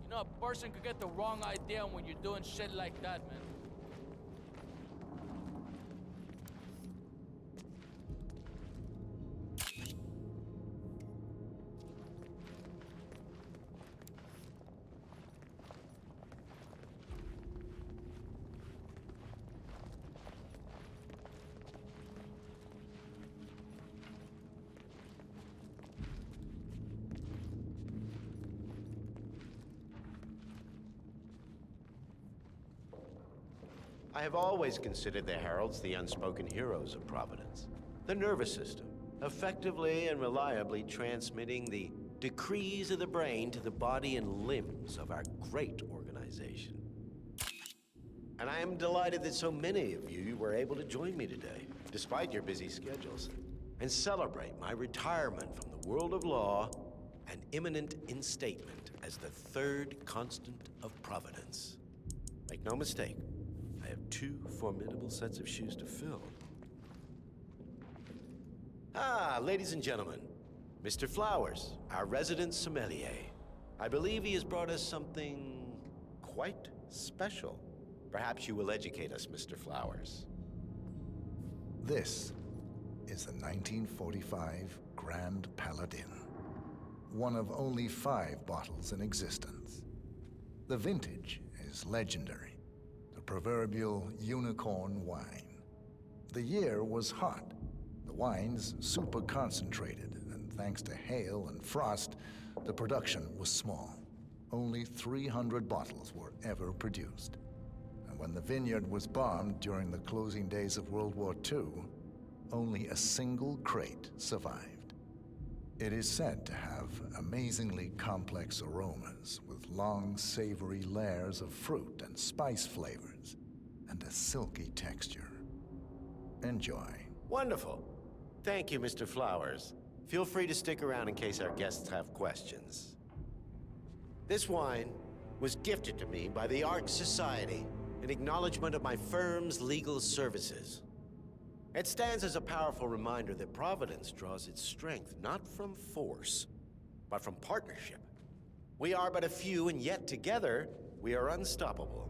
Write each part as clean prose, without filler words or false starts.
You know, a person could get the wrong idea when you're doing shit like that, man. I have always considered the heralds the unspoken heroes of Providence. The nervous system, effectively and reliably transmitting the decrees of the brain to the body and limbs of our great organization. And I am delighted that so many of you were able to join me today, despite your busy schedules, and celebrate my retirement from the world of law and imminent instatement as the third constant of Providence. Make no mistake, I have two formidable sets of shoes to fill. Ladies and gentlemen, Mr. Flowers, our resident sommelier. I believe he has brought us something quite special. Perhaps you will educate us, Mr. Flowers. This is the 1945 Grand Paladin, one of only 5 bottles in existence. The vintage is legendary. The proverbial unicorn wine. The year was hot, the wine's super concentrated, and thanks to hail and frost, the production was small. Only 300 bottles were ever produced. And when the vineyard was bombed during the closing days of World War II, only a single crate survived. It is said to have amazingly complex aromas with long, savory layers of fruit and spice flavors, and a silky texture. Enjoy. Wonderful. Thank you, Mr. Flowers. Feel free to stick around in case our guests have questions. This wine was gifted to me by the Arch Society in acknowledgement of my firm's legal services. It stands as a powerful reminder that Providence draws its strength not from force, but from partnership. We are but a few, and yet together we are unstoppable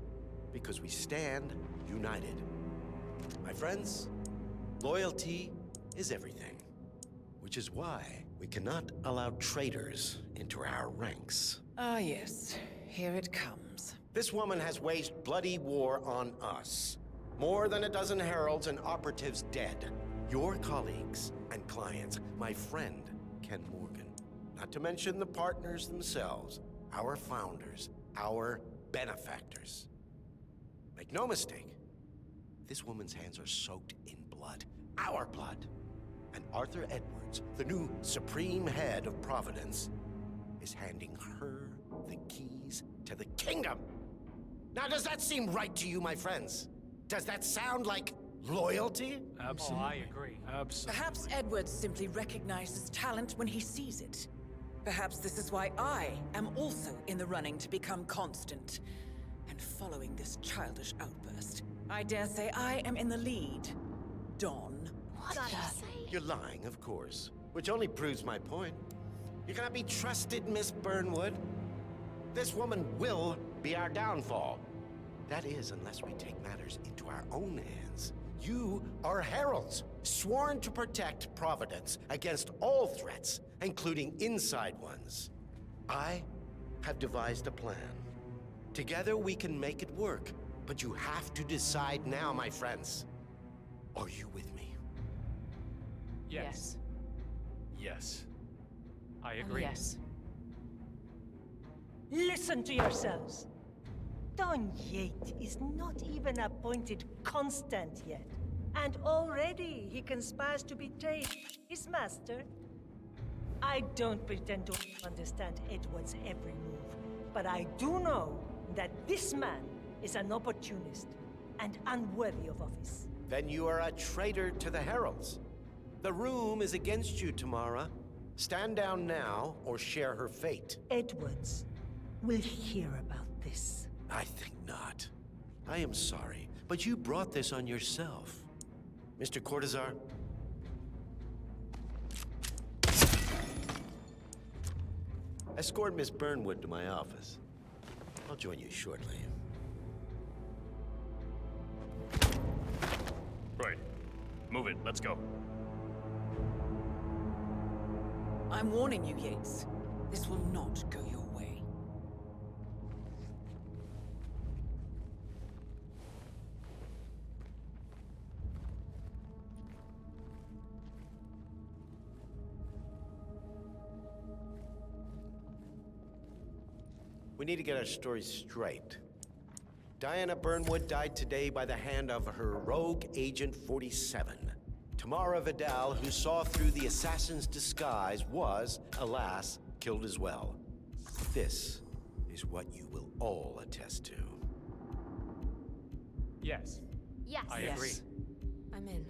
because we stand united. My friends, loyalty is everything, which is why we cannot allow traitors into our ranks. Ah, yes. Here it comes. This woman has waged bloody war on us. More than a dozen heralds and operatives dead. Your colleagues and clients, my friend, Ken Morgan. Not to mention the partners themselves, our founders, our benefactors. Make no mistake, this woman's hands are soaked in blood, our blood. And Arthur Edwards, the new supreme head of Providence, is handing her the keys to the kingdom. Now, does that seem right to you, my friends? Does that sound like loyalty? Absolutely. Oh, I agree. Absolutely. Perhaps Edwards simply recognizes talent when he sees it. Perhaps this is why I am also in the running to become constant. And following this childish outburst, I dare say I am in the lead. Dawn. What You're lying, of course, which only proves my point. You cannot be trusted, Miss Burnwood. This woman will be our downfall. That is, unless we take matters into our own hands. You are heralds, sworn to protect Providence against all threats, including inside ones. I have devised a plan. Together we can make it work, but you have to decide now, my friends. Are you with me? Yes. Yes. I agree. Yes. Listen to yourselves. Don Yates is not even appointed constant yet. And already he conspires to betray his master. I don't pretend to understand Edward's every move, but I do know that this man is an opportunist and unworthy of office. Then you are a traitor to the heralds. The room is against you, Tamara. Stand down now or share her fate. Edwards will hear about this. I think not. I am sorry, but you brought this on yourself. Mr. Cortazar? Escort Miss Burnwood to my office. I'll join you shortly. Right. Move it. Let's go. I'm warning you, Yates. This will not go your way. We need to get our story straight. Diana Burnwood died today by the hand of her rogue Agent 47. Tamara Vidal, who saw through the assassin's disguise, was, alas, killed as well. This is what you will all attest to. Yes. Yes. I Yes. agree. I'm in.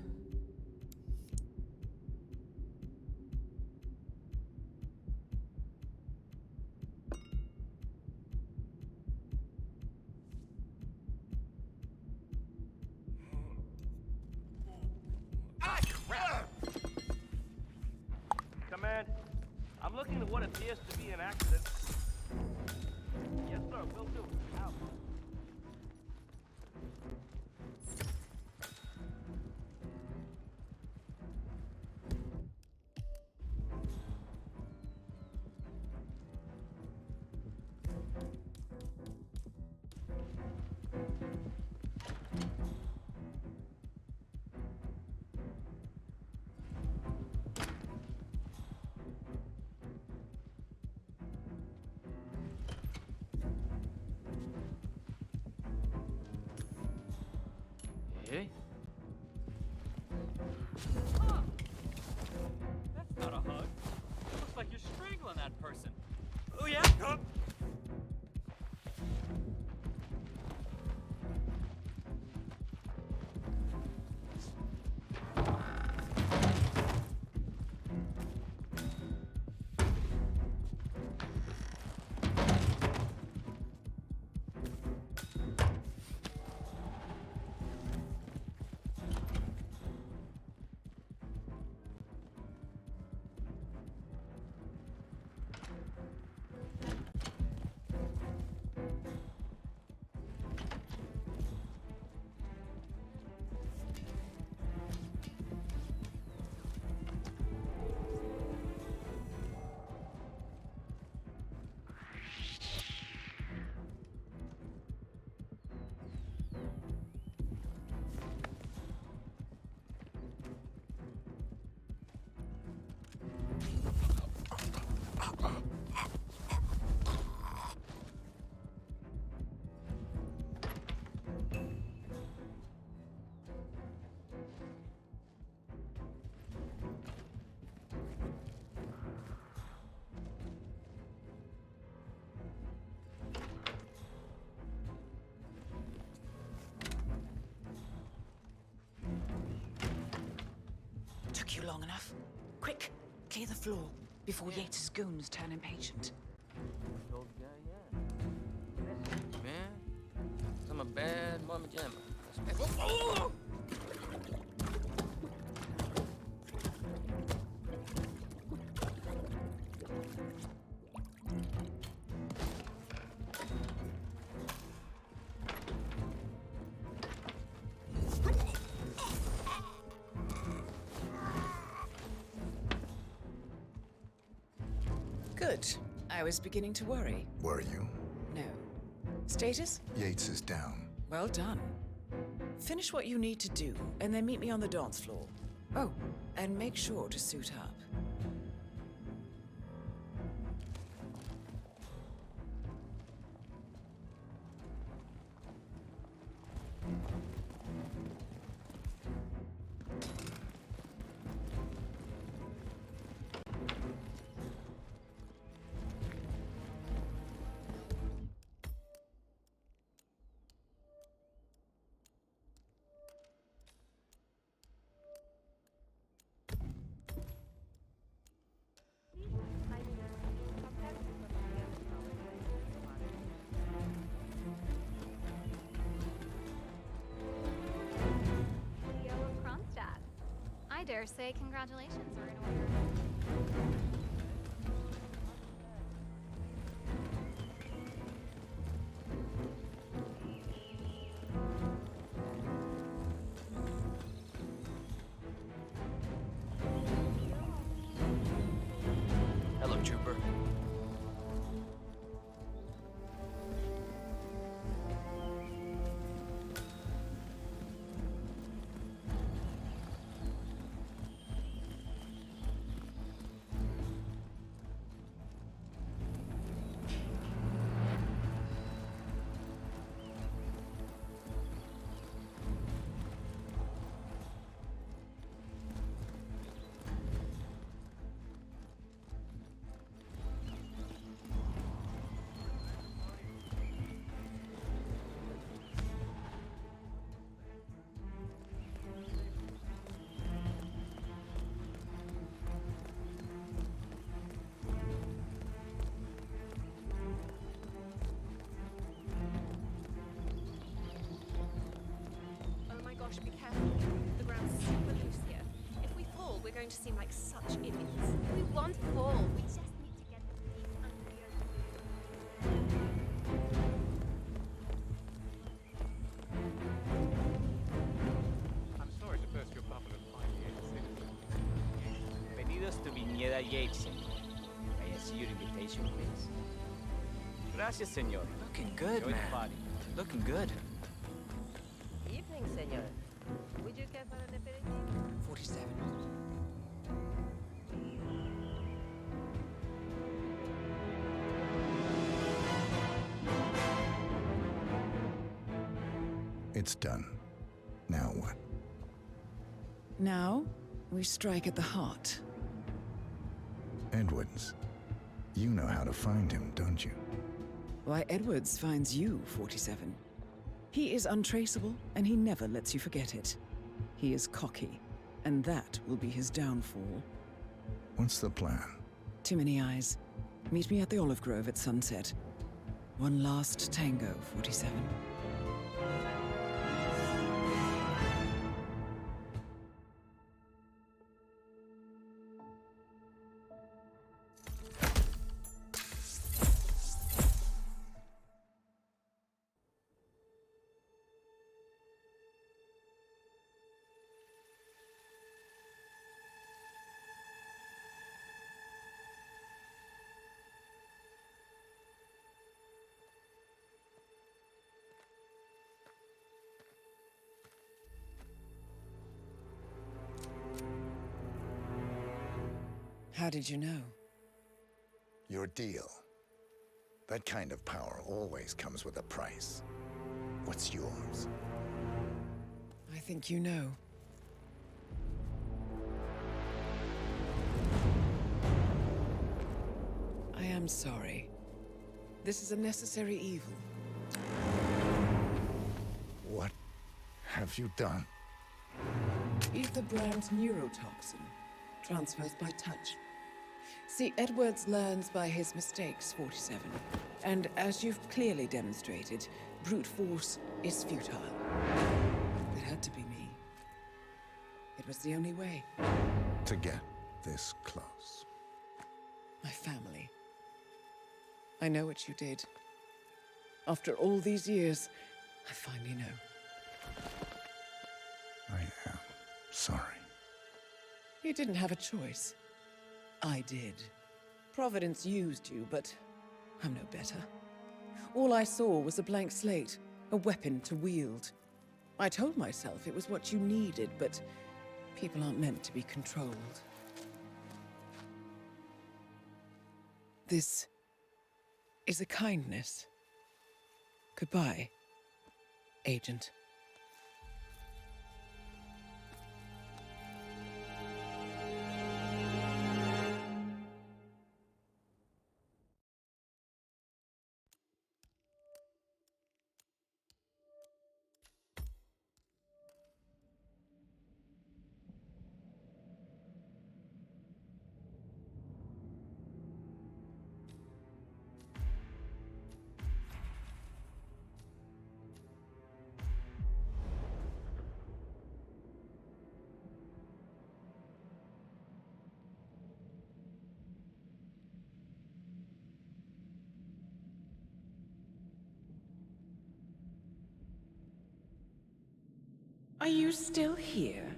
Command, I'm looking at what appears to be an accident. Yes, sir, will do. Out. Hey? That's not a hug. It looks like you're strangling that person. Oh, yeah? Took you long enough. Quick, clear the floor before Yates' goons turn impatient. Man, I'm a bad mama jammer. Oh! Good. I was beginning to worry. Were you? No. Status? Yates is down. Well done. Finish what you need to do, and then meet me on the dance floor. Oh, and make sure to suit up. I dare say congratulations are in order. gosh, be careful. The ground's super loose here. If we fall, we're going to seem like such idiots. We won't fall. We just need to get the feet under the I'm sorry to burst your bubble of fine citizens. Bienvenidos to Viñeda Yates, señor. May I see your invitation, please? Gracias, señor. Looking good, Enjoy man. the party. Looking good. Evening, senor. Would you care for an aperitif? 47. It's done. Now what? Now, we strike at the heart. Edwards. You know how to find him, don't you? Why, Edwards finds you, 47. He is untraceable, and he never lets you forget it. He is cocky, and that will be his downfall. What's the plan? Too many eyes. Meet me at the Olive Grove at sunset. One last tango, 47. How did you know? Your deal. That kind of power always comes with a price. What's yours? I think you know. I am sorry. This is a necessary evil. What have you done? Ether brand neurotoxin transfers by touch. See, Edwards learns by his mistakes, 47. And as you've clearly demonstrated, brute force is futile. It had to be me. It was the only way. To get this close. My family. I know what you did. After all these years, I finally know. I am sorry. You didn't have a choice. I did. Providence used you, but I'm no better. All I saw was a blank slate, a weapon to wield. I told myself it was what you needed, but people aren't meant to be controlled. This is a kindness. Goodbye, Agent. Are you still here?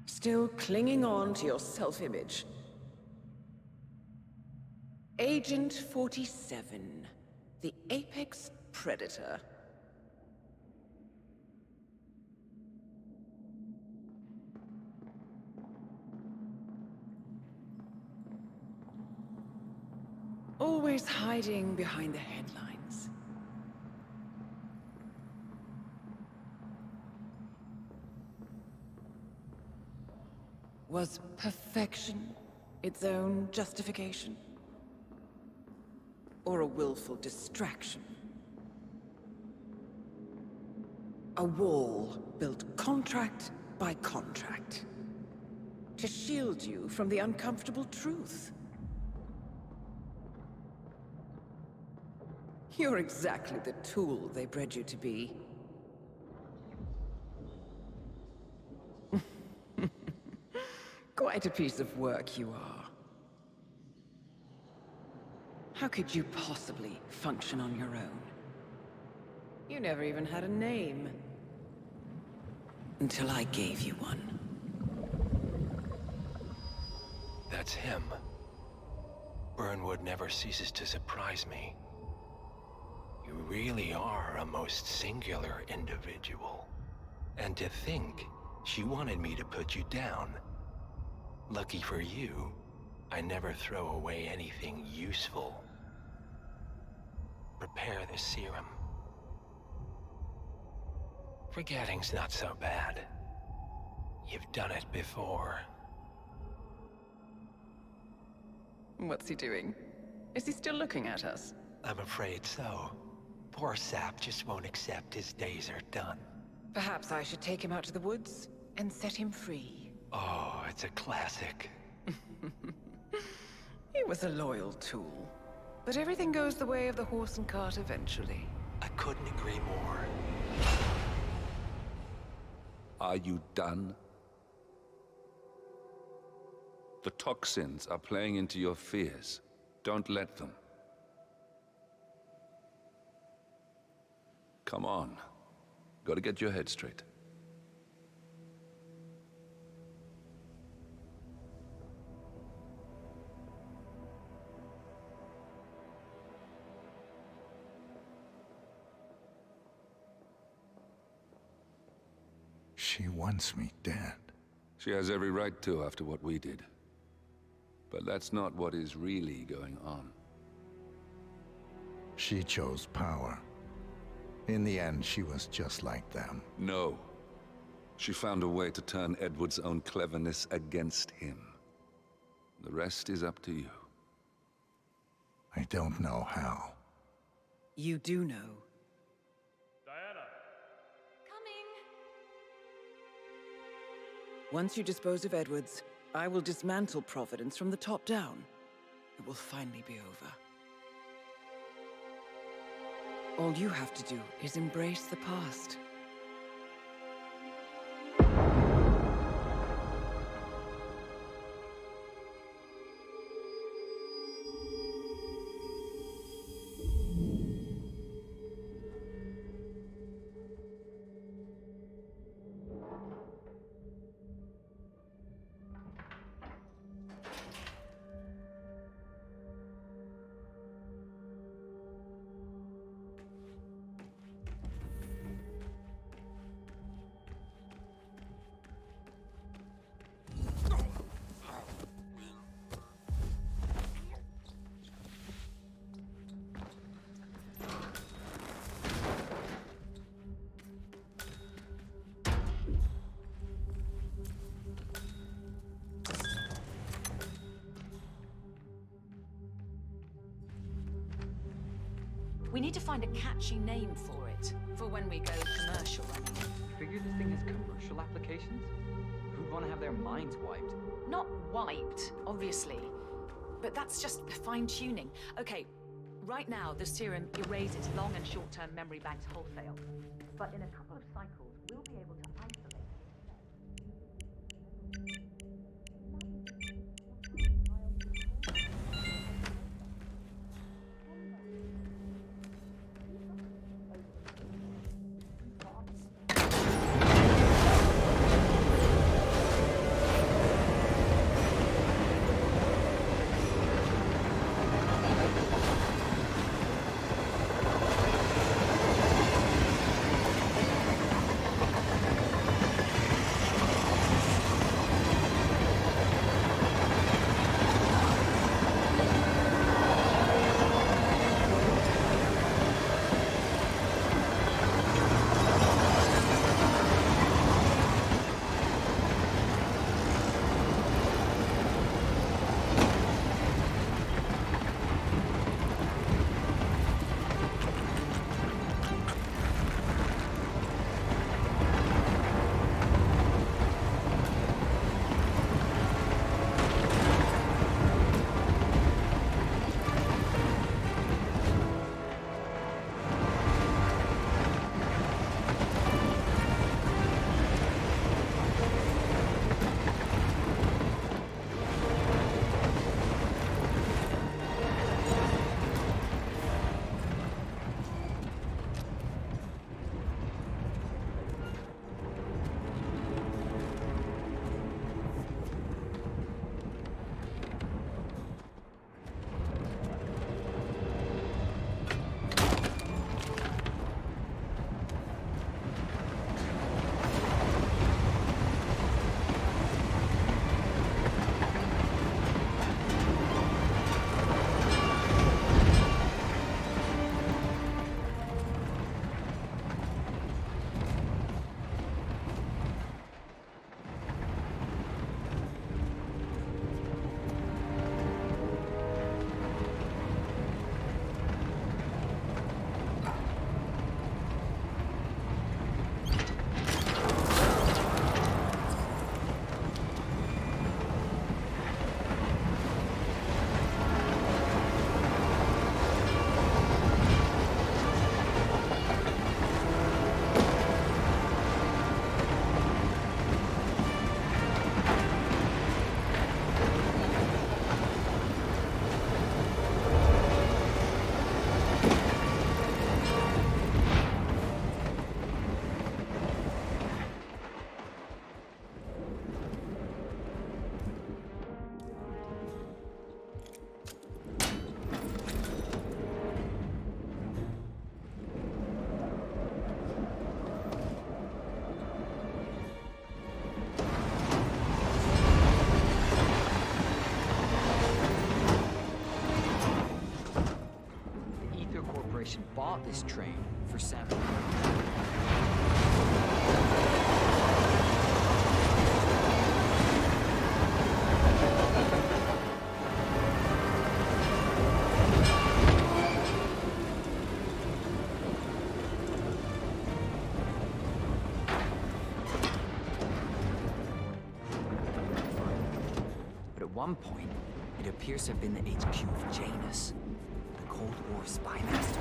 Still clinging on to your self-image? Agent 47, the apex predator. Always hiding behind the headlines. Was perfection its own justification? Or a willful distraction? A wall built contract by contract to shield you from the uncomfortable truth. You're exactly the tool they bred you to be. Quite a piece of work you are. How could you possibly function on your own? You never even had a name. Until I gave you one. That's him. Burnwood never ceases to surprise me. You really are a most singular individual. And to think she wanted me to put you down. Lucky for you, I never throw away anything useful. Prepare the serum. Forgetting's not so bad. You've done it before. What's he doing? Is he still looking at us? I'm afraid so. Poor Sap just won't accept his days are done. Perhaps I should take him out to the woods and set him free. Oh, it's a classic. He was a loyal tool. But everything goes the way of the horse and cart eventually. I couldn't agree more. Are you done? The toxins are playing into your fears. Don't let them. Come on. Gotta get your head straight. She wants me dead. She has every right to after what we did. But that's not what is really going on. She chose power. In the end, she was just like them. No. She found a way to turn Edward's own cleverness against him. The rest is up to you. I don't know how. You do know. Diana! Coming! Once you dispose of Edwards, I will dismantle Providence from the top down. It will finally be over. All you have to do is embrace the past. We need to find a catchy name for it, for when we go commercial running. Figure this thing has commercial applications? Who'd want to have their minds wiped? Not wiped, obviously. But that's just fine-tuning. Okay, right now the serum erases long and short-term memory banks wholesale. But in a couple of cycles, we'll be able to isolate bought this train for 7. But at one point, it appears to have been the HQ of Janus, the Cold War spy master.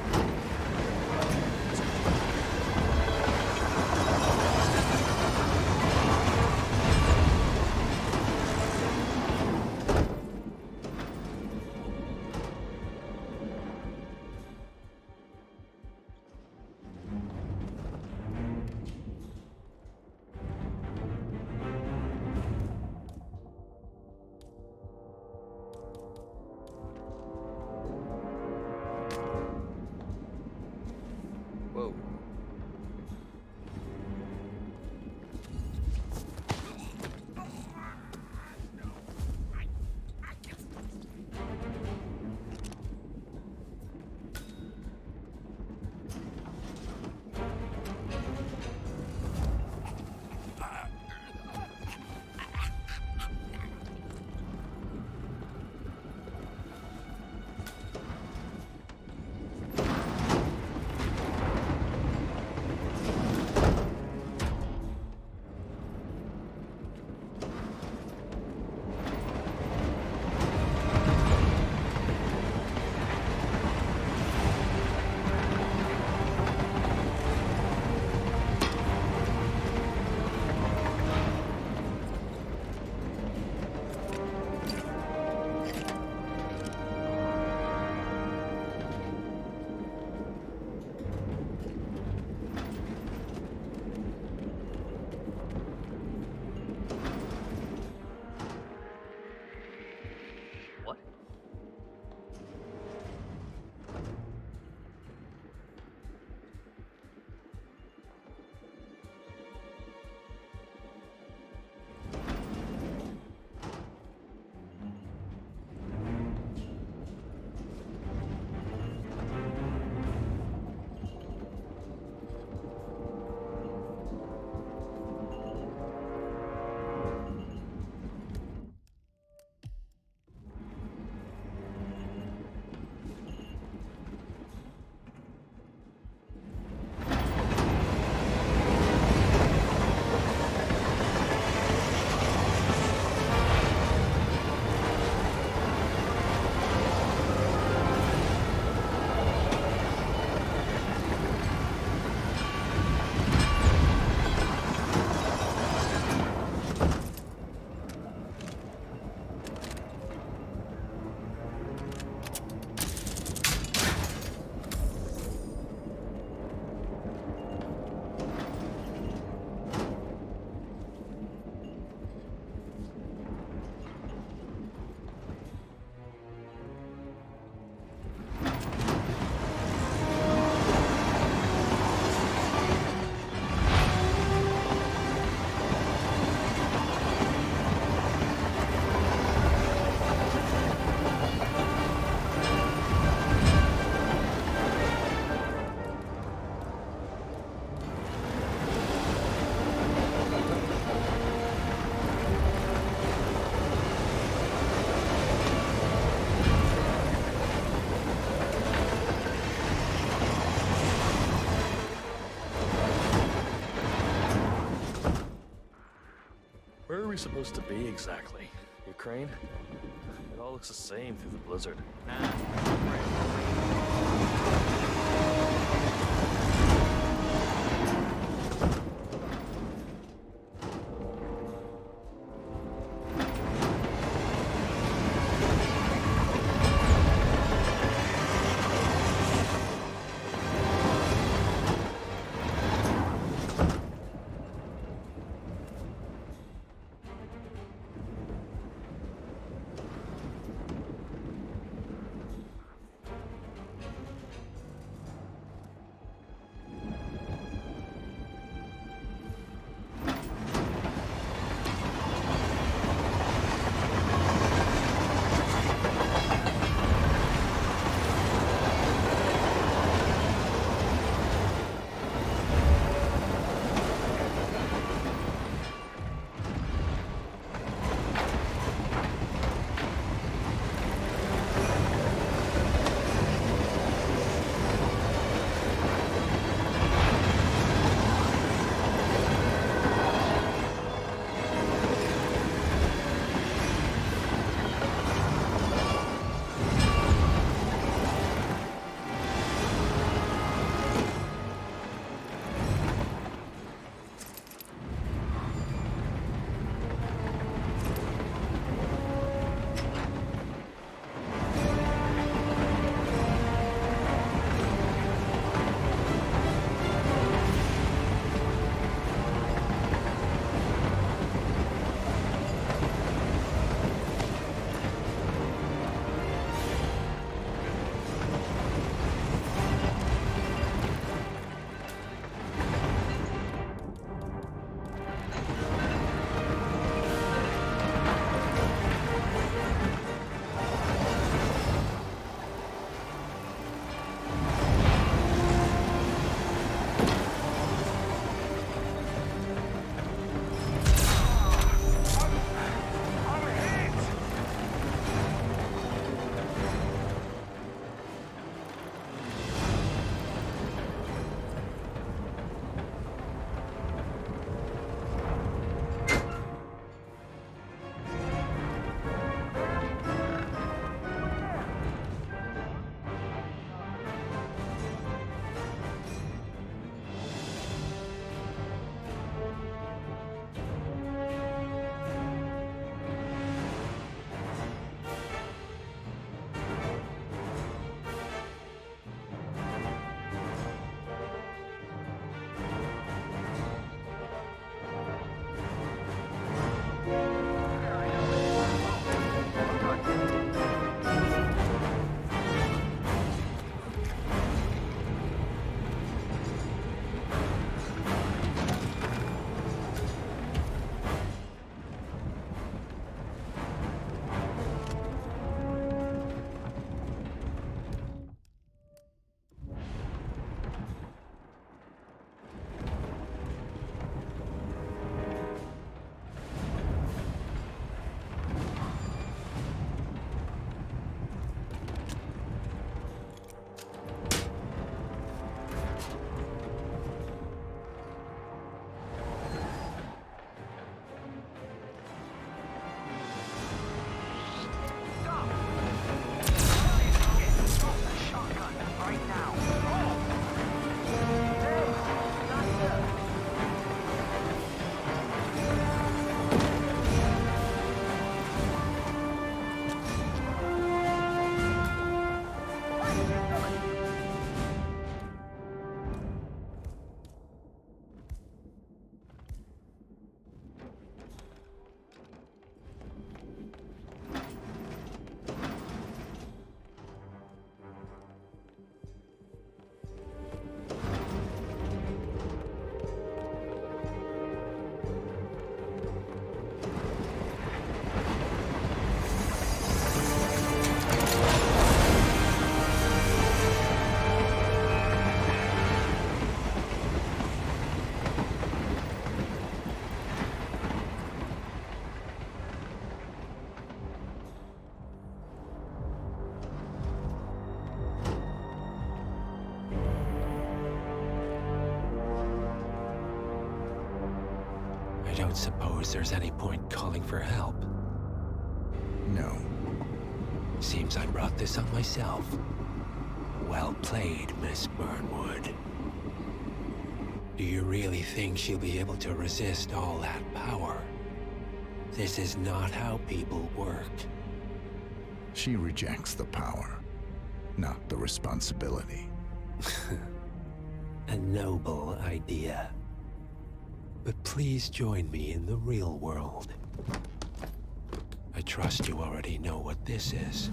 Whoa. Where are we supposed to be exactly? Ukraine? It all looks the same through the blizzard. don't suppose there's any point calling for help? No. Seems I brought this on myself. Well played, Miss Burnwood. Do you really think she'll be able to resist all that power? This is not how people work. She rejects the power, not the responsibility. A noble idea. But please join me in the real world. I trust you already know what this is.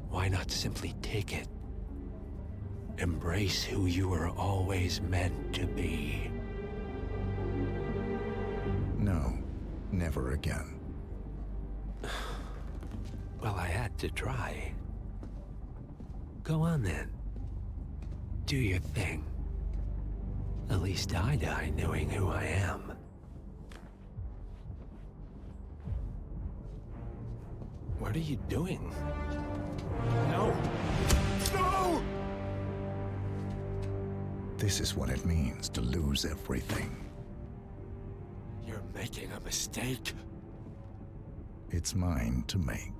Why not simply take it? Embrace who you were always meant to be. No, never again. Well, I had to try. Go on then. Do your thing. At least I die knowing who I am. What are you doing? No! No! This is what it means to lose everything. You're making a mistake. It's mine to make.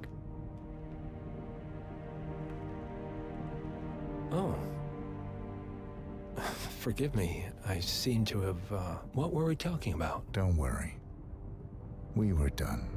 Oh. Forgive me. I seem to have, What were we talking about? Don't worry. We were done.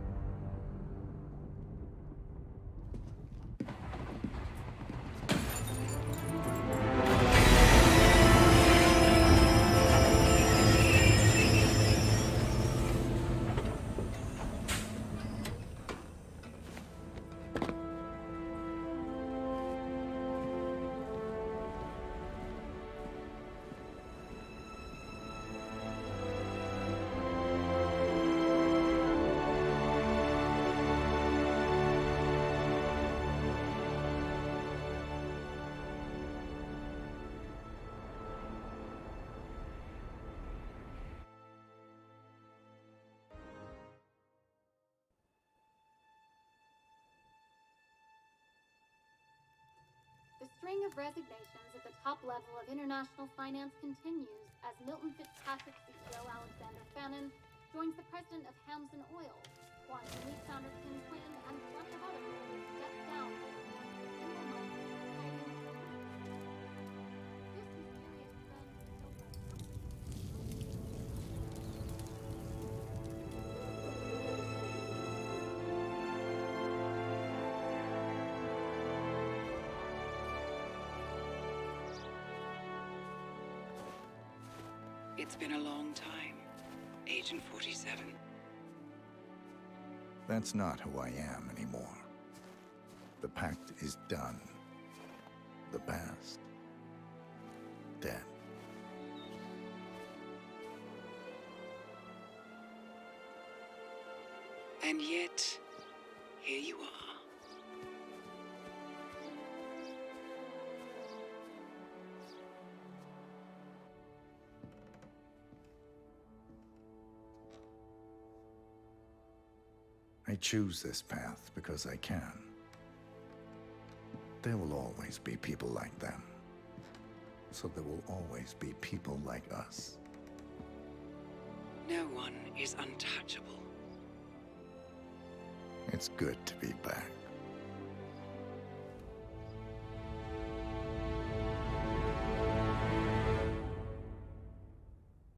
The string of resignations at the top level of international finance continues as Milton Fitzpatrick CEO Alexander Fannin joins the president of Hamson Oil, Quantum Leap founder Tim Quinn, and a bunch of others step down. It's been a long time, Agent 47. That's not who I am anymore. The pact is done. The past, dead. And yet, here you are. I choose this path because I can. There will always be people like them. So there will always be people like us. No one is untouchable. It's good to be back.